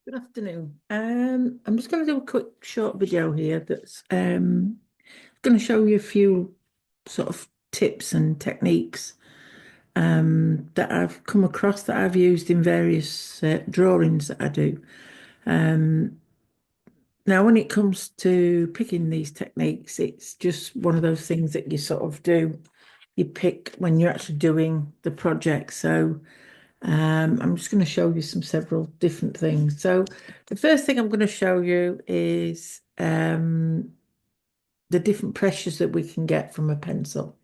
Good afternoon. I'm just going to do a quick short video here that's going to show you a few sort of tips and techniques that I've come across that I've used in various drawings that I do. Um, Now, when it comes to picking these techniques, it's just one of those things that you sort of do. You pick when you're actually doing the project. So I'm just going to show you several different things. So the first thing I'm going to show you is the different pressures that we can get from a pencil.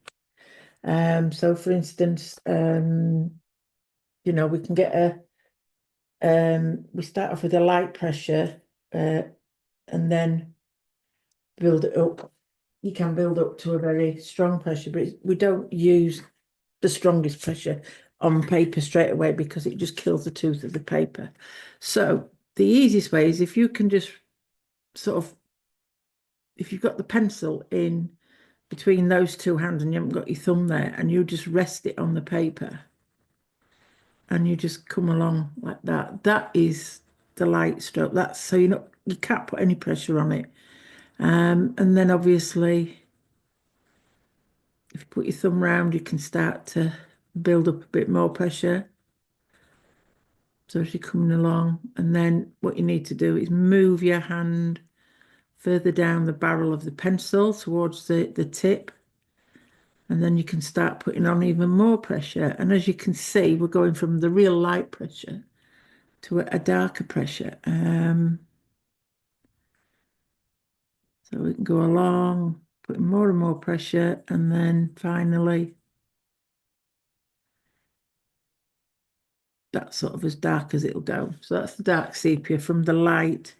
So for instance, we can get we start off with a light pressure and then build it up. You can build up to a very strong pressure, but we don't use the strongest pressure on paper straight away because it just kills the tooth of the paper. So the easiest way is if you can just sort of, if you've got the pencil in between those two hands and you haven't got your thumb there and you just rest it on the paper and you just come along like that, that is the light stroke. That's so you can't put any pressure on it. And then obviously, if you put your thumb round, you can start to build up a bit more pressure. So as you're coming along, and then what you need to do is move your hand further down the barrel of the pencil towards the tip, and then you can start putting on even more pressure. And as you can see, we're going from the real light pressure to a darker pressure. So we can go along, putting more and more pressure, and then finally, that's sort of as dark as it'll go. So that's the dark sepia from the light.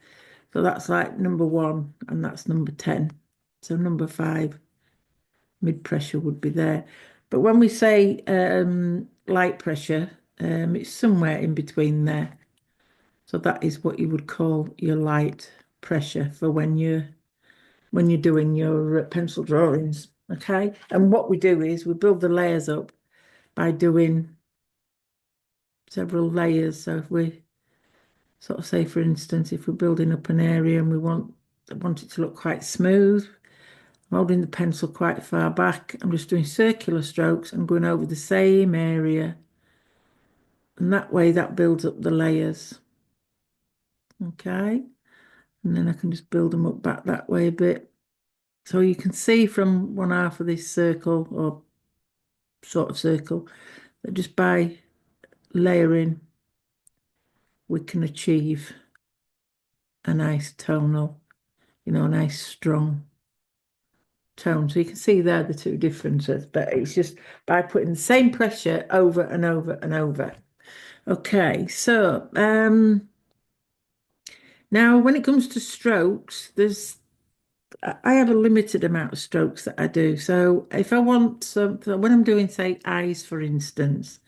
So that's like number 1, and that's number 10. So number 5, mid pressure would be there. But when we say light pressure, it's somewhere in between there. So that is what you would call your light pressure for when you're doing your pencil drawings. Okay. And what we do is we build the layers up by doing several layers. So if we sort of say, for instance, if we're building up an area and we want it to look quite smooth, I'm holding the pencil quite far back. I'm just doing circular strokes and going over the same area. And that way that builds up the layers. Okay. And then I can just build them up back that way a bit. So you can see from one half of this circle or sort of circle that just by layering, we can achieve a nice tonal, a nice strong tone. So you can see there the two differences, but it's just by putting the same pressure over and over and over. Okay, so now when it comes to strokes, I have a limited amount of strokes that I do. So if I want something, when I'm doing, say, eyes, for instance,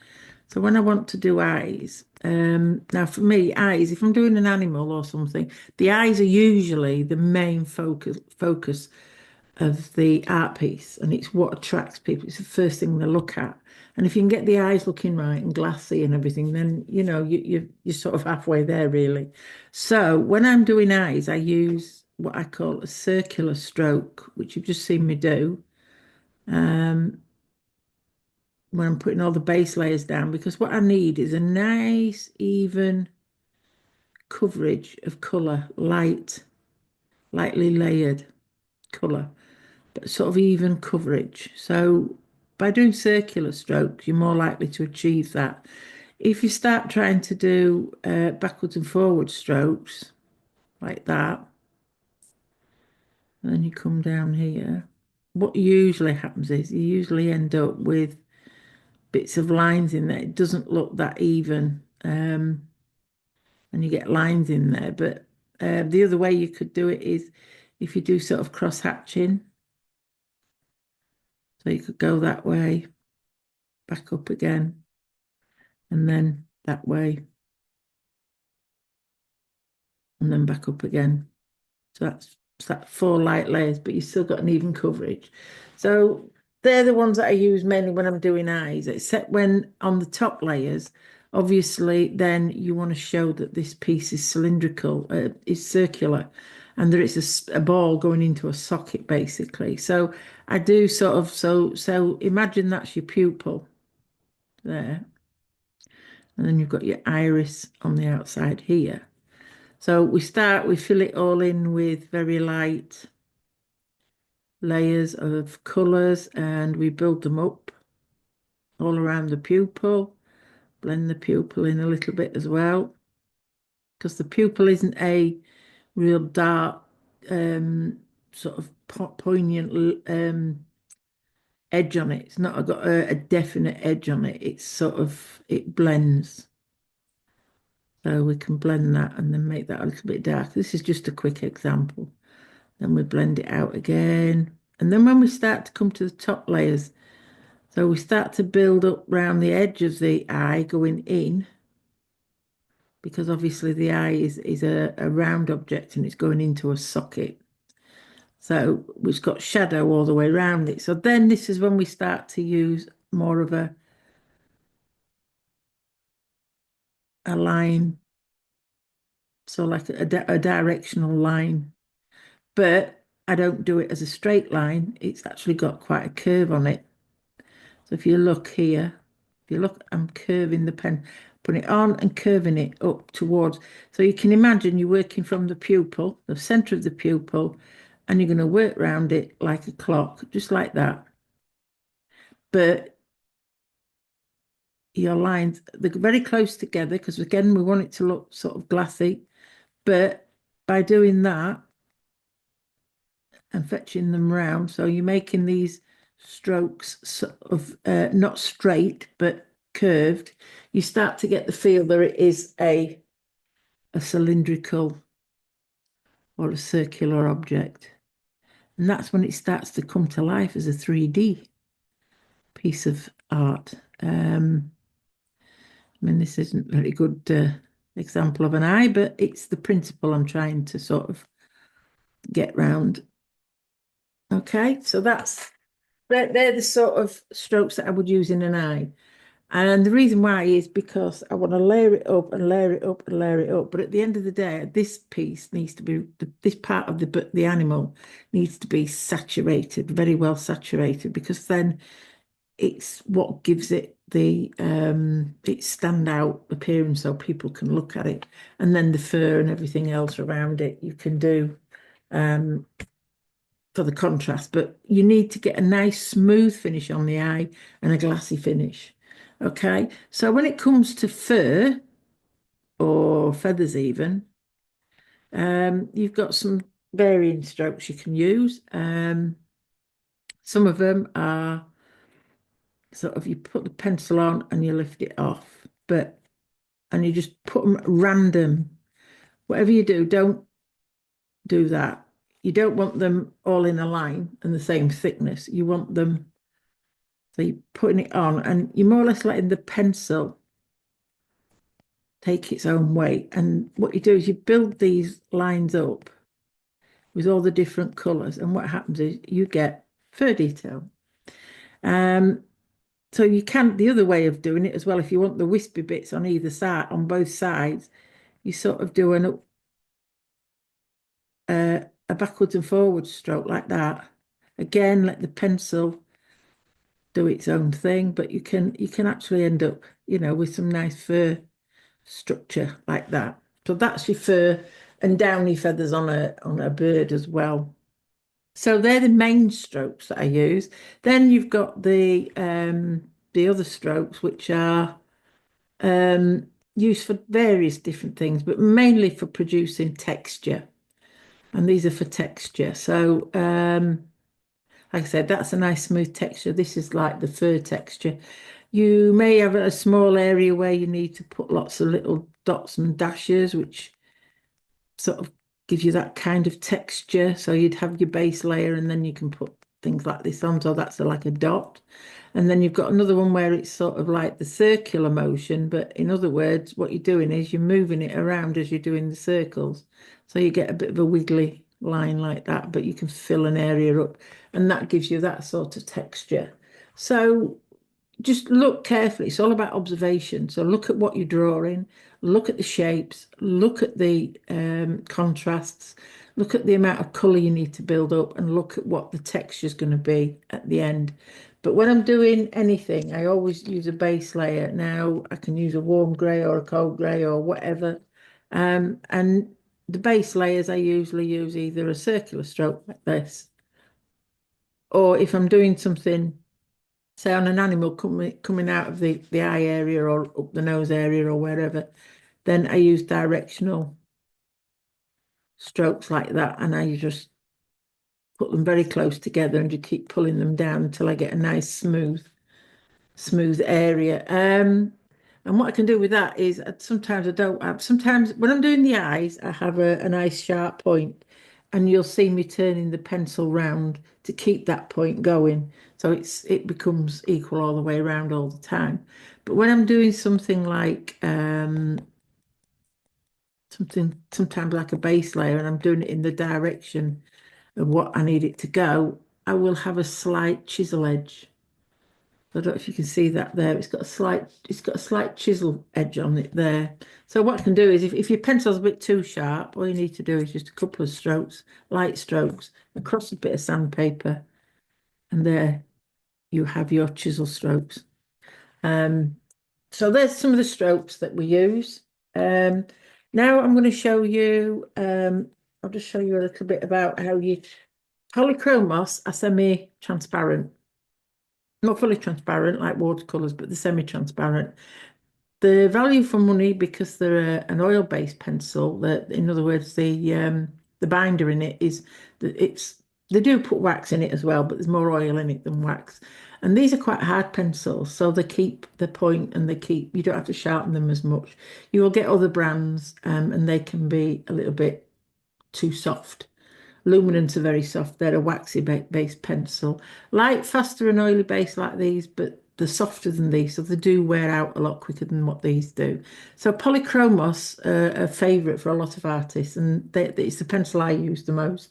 so when I want to do eyes, now for me, eyes, if I'm doing an animal or something, the eyes are usually the main focus of the art piece, and it's what attracts people. It's the first thing they look at. And if you can get the eyes looking right and glassy and everything, then you're sort of halfway there, really. So when I'm doing eyes, I use what I call a circular stroke, which you've just seen me do. Um, when I'm putting all the base layers down, because what I need is a nice, even coverage of colour, lightly layered colour, but sort of even coverage. So by doing circular strokes, you're more likely to achieve that. If you start trying to do backwards and forward strokes like that, and then you come down here, what usually happens is you usually end up with bits of lines in there. It doesn't look that even, and you get lines in there. But the other way you could do it is if you do sort of cross hatching. So you could go that way, back up again, and then that way, and then back up again. So that's that 4 light layers, but you still got an even coverage. So they're the ones that I use mainly when I'm doing eyes, except when on the top layers, obviously then you want to show that this piece is cylindrical, is circular, and that it's a ball going into a socket basically. So I do sort of, so imagine that's your pupil there. And then you've got your iris on the outside here. So we fill it all in with very light layers of colours and we build them up all around the pupil, blend the pupil in a little bit as well, because the pupil isn't a real dark, sort of poignant edge on it. It's not got a definite edge on it. It's sort of, it blends. So we can blend that and then make that a little bit dark. This is just a quick example. Then we blend it out again. And then when we start to come to the top layers, so we start to build up round the edge of the eye going in, because obviously the eye is a round object and it's going into a socket. So we've got shadow all the way around it. So then this is when we start to use more of a line, so like a directional line. But I don't do it as a straight line. It's actually got quite a curve on it. So if you look here, if you look, I'm curving the pen, putting it on and curving it up towards. So you can imagine you're working from the pupil, the center of the pupil, and you're going to work around it like a clock, just like that. But your lines, they're very close together because again, we want it to look sort of glassy. But by doing that and fetching them round, so you're making these strokes sort of not straight, but curved, you start to get the feel that it is a cylindrical or a circular object. And that's when it starts to come to life as a 3D piece of art. I mean, this isn't a very good example of an eye, but it's the principle I'm trying to sort of get round. Okay, so they're the sort of strokes that I would use in an eye. And the reason why is because I want to layer it up and layer it up and layer it up. But at the end of the day, this piece needs to be, this part of the animal needs to be saturated, very well saturated, because then it's what gives it the its standout appearance so people can look at it. And then the fur and everything else around it you can do for the contrast. But you need to get a nice smooth finish on the eye and a glassy finish. Okay, so when it comes to fur or feathers even, you've got some varying strokes you can use. Some of them are sort of you put the pencil on and you lift it off, and you just put them random. Whatever you do, don't do that. You don't want them all in a line and the same thickness. You want them, so you're putting it on and you're more or less letting the pencil take its own weight. And what you do is you build these lines up with all the different colours. And what happens is you get fur detail. So you can, the other way of doing it as well, if you want the wispy bits on either side, on both sides, you sort of do a backwards and forwards stroke like that. Again, let the pencil do its own thing, but you can actually end up, with some nice fur structure like that. So that's your fur and downy feathers on a bird as well. So they're the main strokes that I use. Then you've got the other strokes, which are used for various different things, but mainly for producing texture. And these are for texture. So like I said, that's a nice smooth texture. This is like the fur texture. You may have a small area where you need to put lots of little dots and dashes, which sort of gives you that kind of texture. So you'd have your base layer and then you can put things like this on. So that's like a dot. And then you've got another one where it's sort of like the circular motion. But in other words, what you're doing is you're moving it around as you're doing the circles. So you get a bit of a wiggly line like that, but you can fill an area up and that gives you that sort of texture. So just look carefully. It's all about observation. So look at what you're drawing, look at the shapes, look at the contrasts, look at the amount of colour you need to build up, and look at what the texture is going to be at the end. But when I'm doing anything, I always use a base layer. Now I can use a warm grey or a cold grey or whatever. And the base layers, I usually use either a circular stroke like this, or if I'm doing something, say on an animal coming out of the eye area or up the nose area or wherever, then I use directional strokes like that, and I just put them very close together and just keep pulling them down until I get a nice smooth area. And what I can do with that is sometimes I don't have, sometimes when I'm doing the eyes, I have a nice sharp point, and you'll see me turning the pencil round to keep that point going. So it becomes equal all the way around all the time. But when I'm doing something like something sometimes like a base layer, and I'm doing it in the direction of what I need it to go, I will have a slight chisel edge. I don't know if you can see that there. It's got a slight chisel edge on it there. So what I can do is if your pencil's a bit too sharp, all you need to do is just a couple of strokes, light strokes, across a bit of sandpaper, and there you have your chisel strokes. So there's some of the strokes that we use. Now I'm going to show you, I'll just show you a little bit about how you, polychromos are semi-transparent. Not fully transparent like watercolors, but they're semi-transparent. The value for money, because they're an oil-based pencil, that in other words, the binder in it is that they do put wax in it as well, but there's more oil in it than wax. And these are quite hard pencils, so they keep the point and you don't have to sharpen them as much. You will get other brands, and they can be a little bit too soft. Luminants are very soft. They're a waxy based pencil. Light, faster and oily base like these, but they're softer than these, so they do wear out a lot quicker than what these do. So polychromos are a favourite for a lot of artists, and it's the pencil I use the most.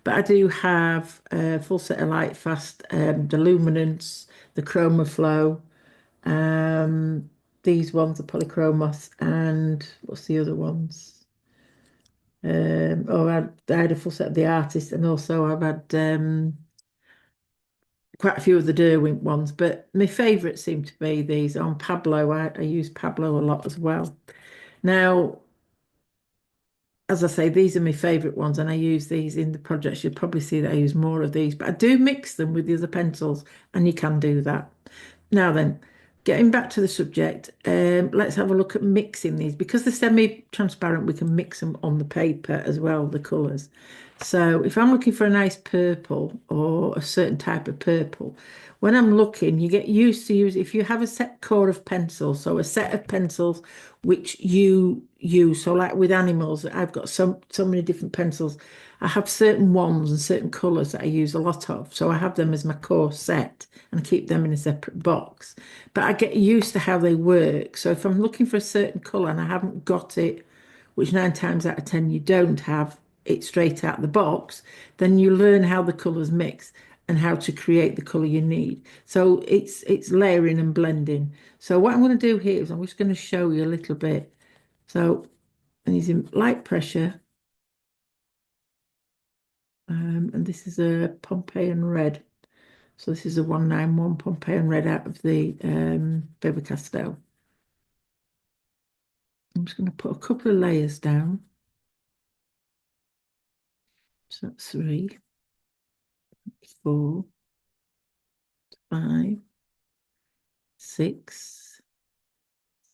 But I do have a full set of light, fast, the luminance, the chromaflow. These ones are polychromos, and what's the other ones? I had a full set of the artist, and also I've had quite a few of the Derwent ones, but my favourites seem to be these on Pablo. I use Pablo a lot as well. Now, as I say, these are my favourite ones, and I use these in the projects. You'll probably see that I use more of these, but I do mix them with the other pencils, and you can do that. Now then, getting back to the subject, let's have a look at mixing these. Because they're semi-transparent, we can mix them on the paper as well, the colours. So if I'm looking for a nice purple or a certain type of purple, when I'm looking, you get used to use, if you have a set core of pencils, so a set of pencils which you use. So like with animals, I've got so many different pencils. I have certain ones and certain colours that I use a lot of. So I have them as my core set and keep them in a separate box. But I get used to how they work. So if I'm looking for a certain colour and I haven't got it, which 9 times out of 10 you don't have it straight out the box, then you learn how the colours mix and how to create the colour you need. So it's layering and blending. So what I'm going to do here is I'm just going to show you a little bit. So I'm using light pressure. And this is a Pompeian red. So this is a 191 Pompeian red out of the Faber-Castell. I'm just going to put a couple of layers down. So that's 3, 4, 5, 6,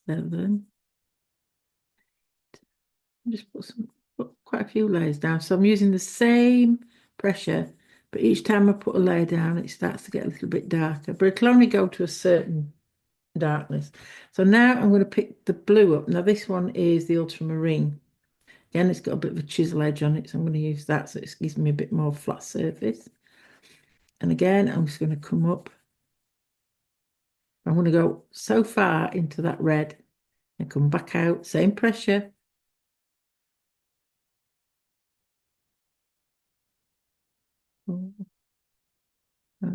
7. Just put quite a few layers down. So I'm using the same pressure, but each time I put a layer down, it starts to get a little bit darker. But it'll only go to a certain darkness. So now I'm going to pick the blue up. Now this one is the ultramarine. Again, it's got a bit of a chisel edge on it, so I'm going to use that so it gives me a bit more flat surface. And again, I'm just going to come up. I'm going to go so far into that red and come back out, same pressure. 4, 5,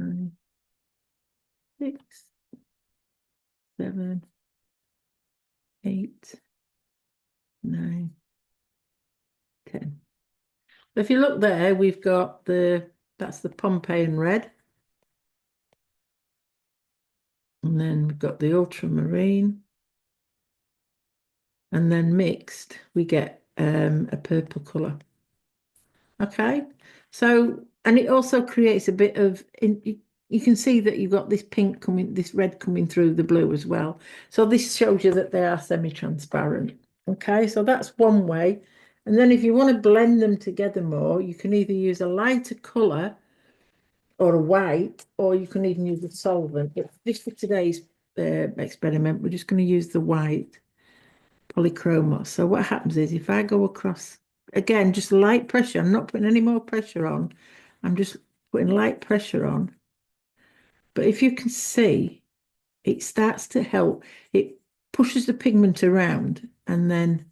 6, 7, 8, 9, 10. If you look there, we've got that's the Pompeian red. And then we've got the ultramarine. And then mixed, we get a purple colour. Okay, so, and it also creates a bit of, you can see that you've got this pink coming, this red coming through the blue as well. So this shows you that they are semi-transparent. Okay, so that's one way. And then if you want to blend them together more, you can either use a lighter colour or a white, or you can even use a solvent. But just for today's experiment, we're just going to use the white polychromos. So what happens is if I go across, again, just light pressure, I'm not putting any more pressure on. I'm just putting light pressure on. But if you can see, it starts to help. It pushes the pigment around and then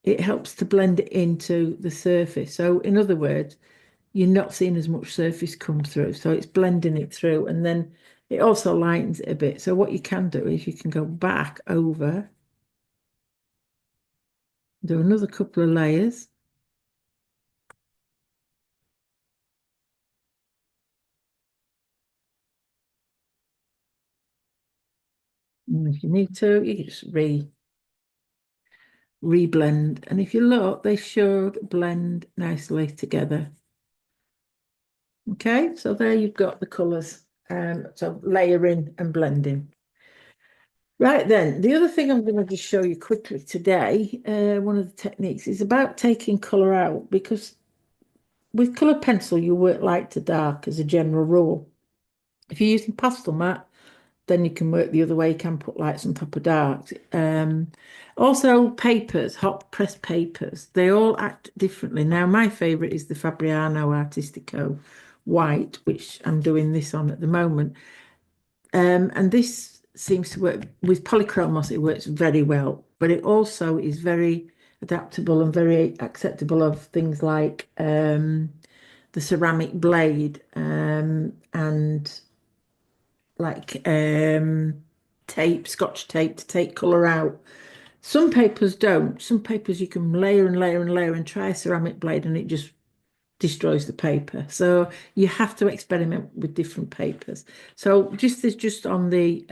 it helps to blend it into the surface. So in other words, you're not seeing as much surface come through. So it's blending it through and then it also lightens it a bit. So what you can do is you can go back over, do another couple of layers. And if you need to, you can just reblend. And if you look, they should blend nicely together. Okay, so there you've got the colours. So layering and blending. Right then, the other thing I'm going to just show you quickly today, one of the techniques is about taking colour out, because with coloured pencil, you work light to dark as a general rule. If you're using pastel mat, then you can work the other way. You can put lights on top of darks. Also, papers, hot press papers, they all act differently. Now, my favourite is the Fabriano Artistico white, which I'm doing this on at the moment. And this seems to work with polychromos. It works very well, but it also is very adaptable and very acceptable of things like the ceramic blade and like tape, scotch tape to take colour out. Some papers don't. Some papers you can layer and layer and layer and try a ceramic blade and it just destroys the paper. So you have to experiment with different papers. So just on the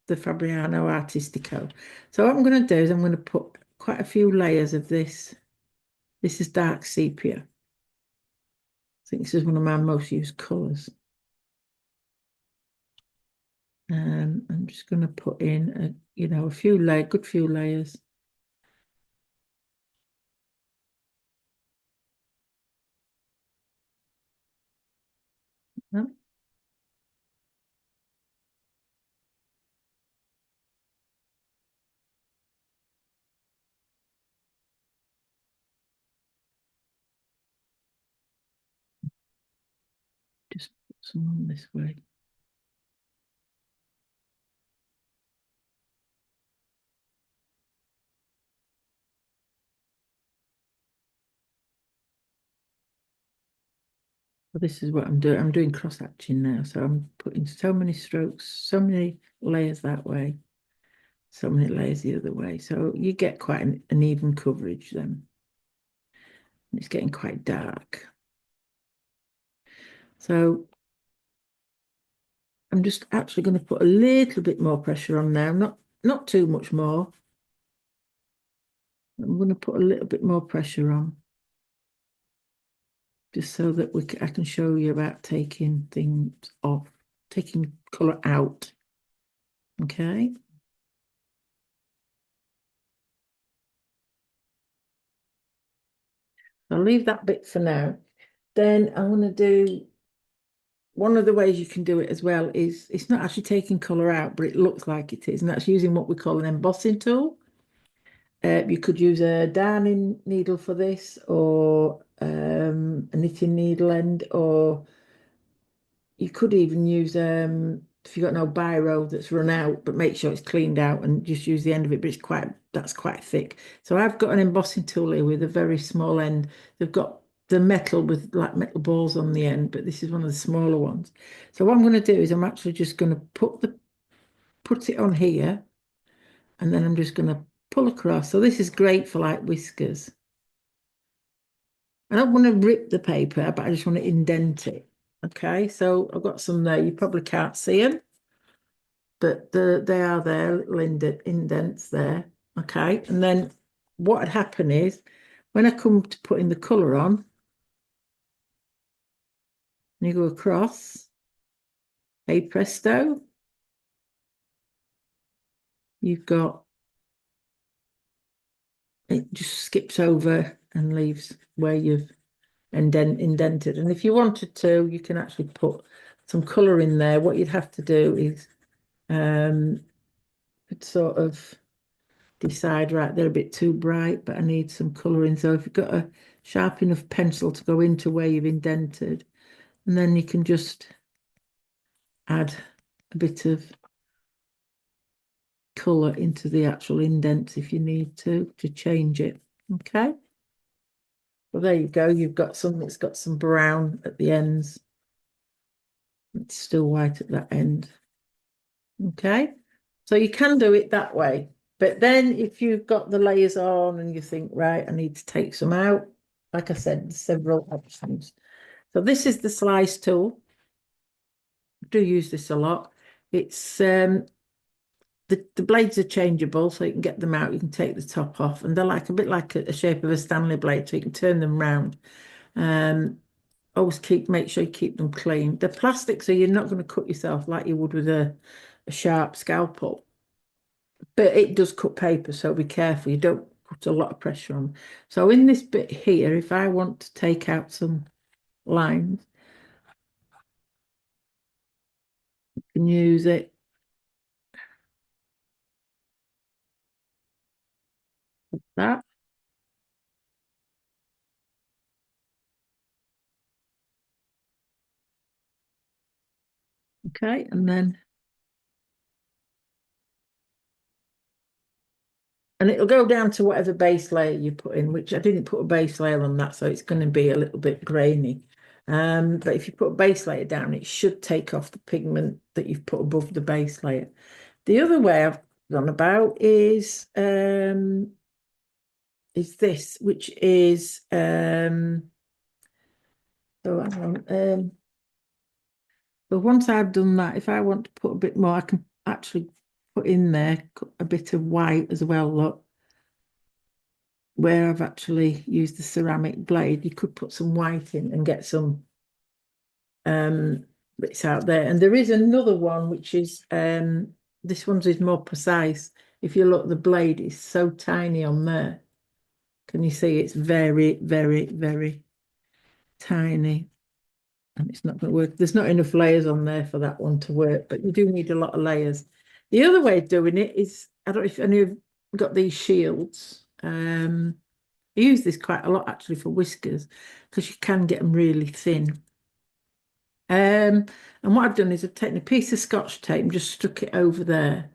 Fabriano Artistico. So what I'm going to do is I'm going to put quite a few layers of this. This is dark sepia. I think this is one of my most used colours. I'm just going to put in a few good few layers. No? Just put some on this way. So this is what I'm doing. I'm doing cross hatching now. So I'm putting so many strokes, so many layers that way, so many layers the other way. So you get quite an even coverage then. It's getting quite dark. So I'm just actually going to put a little bit more pressure on now, not too much more. I'm going to put a little bit more pressure on, just so that I can show you about taking things off, taking colour out. Okay. I'll leave that bit for now. Then I'm going to do one of the ways you can do it as well is it's not actually taking colour out, but it looks like it is, and that's using what we call an embossing tool. You could use a darning needle for this, or a knitting needle end, or you could even use if you've got no biro that's run out, but make sure it's cleaned out and just use the end of it, but that's quite thick. So I've got an embossing tool here with a very small end. They've got the metal with like metal balls on the end, but this is one of the smaller ones. So what I'm going to do is I'm actually just going to put put it on here, and then I'm just going to pull across. So this is great for like whiskers. I don't want to rip the paper, but I just want to indent it. Okay, so I've got some there. You probably can't see them, but they are there, little indents there. Okay, and then what would happen is when I come to putting the colour on, you go across, hey presto, you've got, it just skips over and leaves where you've indented. And if you wanted to, you can actually put some colour in there. What you'd have to do is sort of decide, right, they're a bit too bright, but I need some colour in. So if you've got a sharp enough pencil to go into where you've indented, and then you can just add a bit of colour into the actual indents if you need to change it. Okay. Well, there you go. You've got some that's got some brown at the ends. It's still white at that end. Okay. So you can do it that way. But then if you've got the layers on and you think, right, I need to take some out, like I said, several options. So this is the slice tool. I do use this a lot. It's the blades are changeable, so you can get them out, you can take the top off, and they're like a bit like a shape of a Stanley blade, so you can turn them round. Always make sure you keep them clean. They're plastic, so you're not going to cut yourself like you would with a sharp scalpel. But it does cut paper, so be careful. You don't put a lot of pressure on. So in this bit here, if I want to take out some lines, you can use it. Like that. Okay, and then it'll go down to whatever base layer you put in, which I didn't put a base layer on that, so it's going to be a little bit grainy. But if you put a base layer down, it should take off the pigment that you've put above the base layer. The other way I've gone about is this, which is so hang on. But once I've done that, if I want to put a bit more, I can actually put in there a bit of white as well. Look, where I've actually used the ceramic blade, you could put some white in and get some bits out there. And there is another one which is this one's is more precise. If you look, the blade is so tiny on there. Can you see it's very, very, very tiny? And it's not going to work. There's not enough layers on there for that one to work, but you do need a lot of layers. The other way of doing it is, I don't know if any of you have got these shields. I use this quite a lot actually for whiskers because you can get them really thin. And what I've done is I've taken a piece of Scotch tape and just stuck it over there.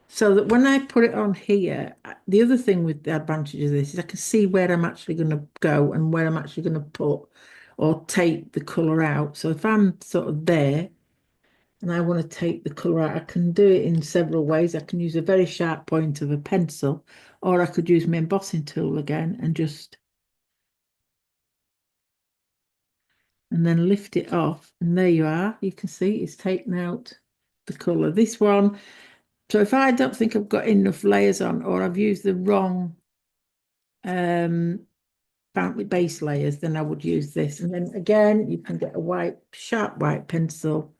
So that when I put it on here, the other thing with the advantage of this is I can see where I'm actually going to go and where I'm actually going to put or take the colour out. So if I'm sort of there and I want to take the colour out, I can do it in several ways. I can use a very sharp point of a pencil, or I could use my embossing tool again and just and then lift it off. And there you are. You can see it's taken out the colour. This one, so if I don't think I've got enough layers on or I've used the wrong base layers, then I would use this. And then again, you can get a sharp white pencil.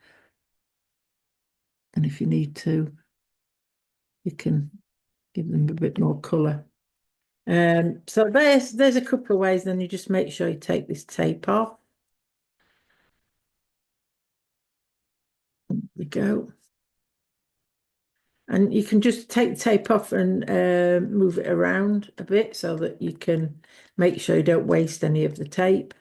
And if you need to, you can give them a bit more colour. So there's a couple of ways. Then you just make sure you take this tape off. There we go. And you can just take the tape off and move it around a bit so that you can make sure you don't waste any of the tape.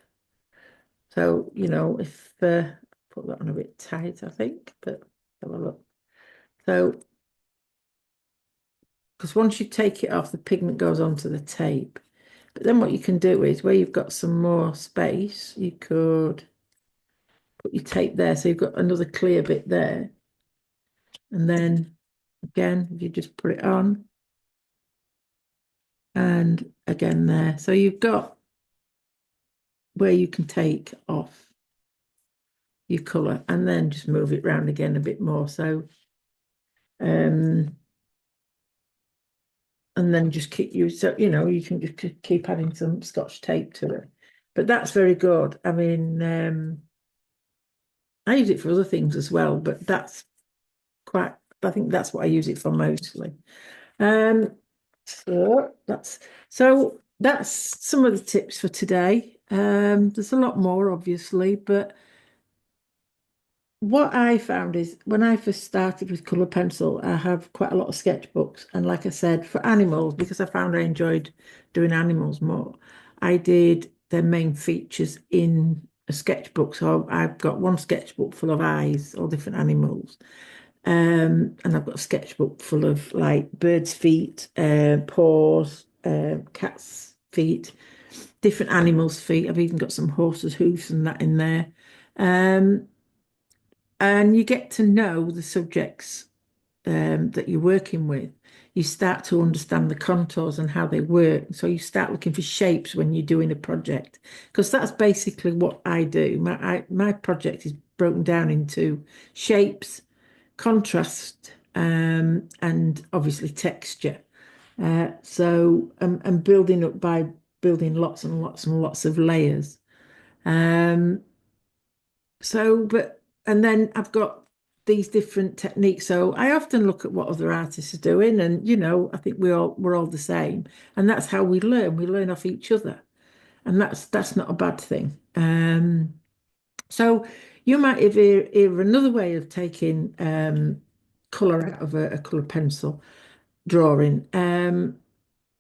So, you know, if put that on a bit tight, I think, but have a look. So, because once you take it off, the pigment goes onto the tape. But then what you can do is where you've got some more space, you could put your tape there. So you've got another clear bit there. And then Again, if you just put it on, and again there. So you've got where you can take off your colour and then just move it round again a bit more. So, and then just keep you, so, you can just keep adding some Scotch tape to it. But that's very good. I mean, I use it for other things as well, but I think that's what I use it for mostly. Um, so that's some of the tips for today. There's a lot more, obviously, but what I found is when I first started with colour pencil, I have quite a lot of sketchbooks. And like I said, for animals, because I found I enjoyed doing animals more, I did their main features in a sketchbook. So I've got one sketchbook full of eyes, all different animals. And I've got a sketchbook full of like birds' feet, paws, cats' feet, different animals' feet. I've even got some horses' hoofs and that in there. Um, and you get to know the subjects that you're working with. You start to understand the contours and how they work. So you start looking for shapes when you're doing a project, because that's basically what I do. My project is broken down into shapes, contrast, and obviously texture. And building up by building lots and lots and lots of layers. Um, and then I've got these different techniques. So I often look at what other artists are doing, and I think we're all the same, and that's how we learn. We learn off each other, and that's not a bad thing. So you might hear another way of taking color out of a color pencil drawing. And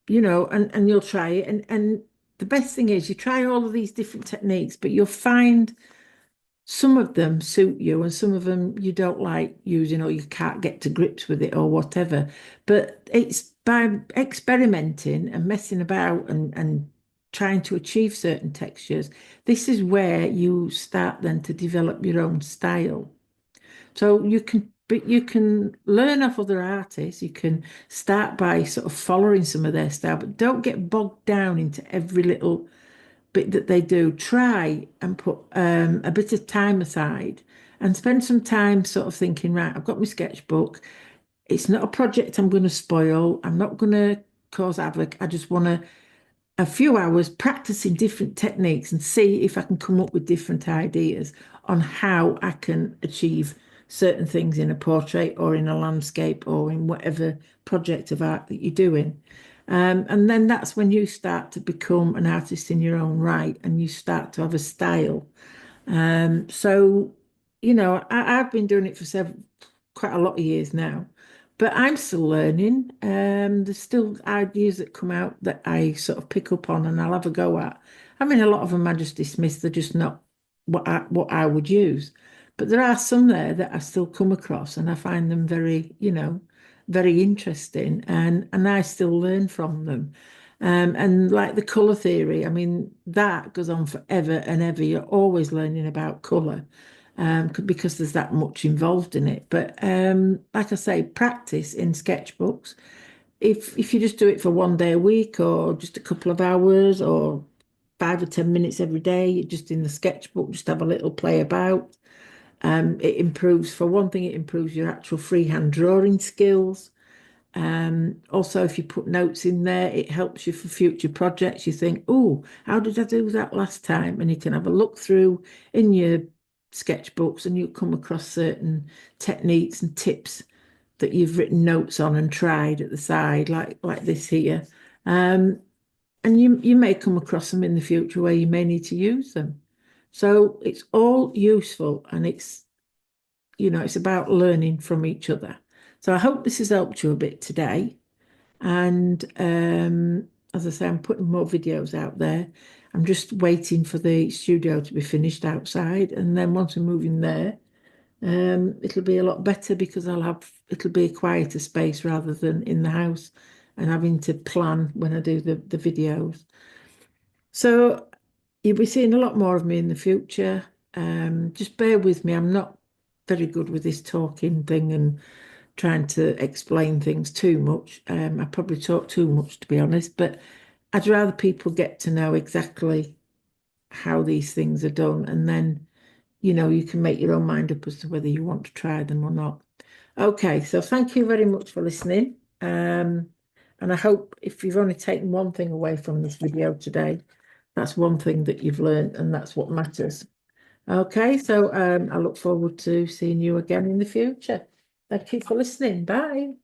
you'll try it, and the best thing is you try all of these different techniques, but you'll find some of them suit you and some of them you don't like using or you can't get to grips with it or whatever. But it's by experimenting and messing about and trying to achieve certain textures, this is where you start then to develop your own style. So you can learn off other artists. You can start by sort of following some of their style, but don't get bogged down into every little bit that they do. Try and put a bit of time aside and spend some time sort of thinking, right, I've got my sketchbook. It's not a project I'm going to spoil. I'm not going to cause havoc. I just want to a few hours practicing different techniques and see if I can come up with different ideas on how I can achieve certain things in a portrait or in a landscape or in whatever project of art that you're doing. And then that's when you start to become an artist in your own right and you start to have a style. So, I've been doing it for quite a lot of years now, but I'm still learning. There's still ideas that come out that I sort of pick up on and I'll have a go at. I mean, a lot of them I just dismiss, they're just not what I would use. But there are some there that I still come across and I find them very, very interesting and I still learn from them. And like the color theory, I mean, that goes on forever and ever. You're always learning about color, because there's that much involved in it. But like I say, practice in sketchbooks. If you just do it for one day a week or just a couple of hours or 5 or 10 minutes every day, just in the sketchbook, just have a little play about. It improves, for one thing, it improves your actual freehand drawing skills. Also, if you put notes in there, it helps you for future projects. You think, oh, how did I do that last time? And you can have a look through in your sketchbooks and you come across certain techniques and tips that you've written notes on and tried at the side, like this here. Um, and you may come across them in the future where you may need to use them. So it's all useful and it's about learning from each other. So I hope this has helped you a bit today. And as I say, I'm putting more videos out there. I'm just waiting for the studio to be finished outside. And then once we move in there, it'll be a lot better because it'll be a quieter space rather than in the house and having to plan when I do the videos. So you'll be seeing a lot more of me in the future. Just bear with me. I'm not very good with this talking thing and trying to explain things too much. I probably talk too much, to be honest, but I'd rather people get to know exactly how these things are done, and then, you can make your own mind up as to whether you want to try them or not. Okay, so thank you very much for listening. And I hope if you've only taken one thing away from this video today, that's one thing that you've learned, and that's what matters. Okay, so I look forward to seeing you again in the future. Thank you for listening. Bye.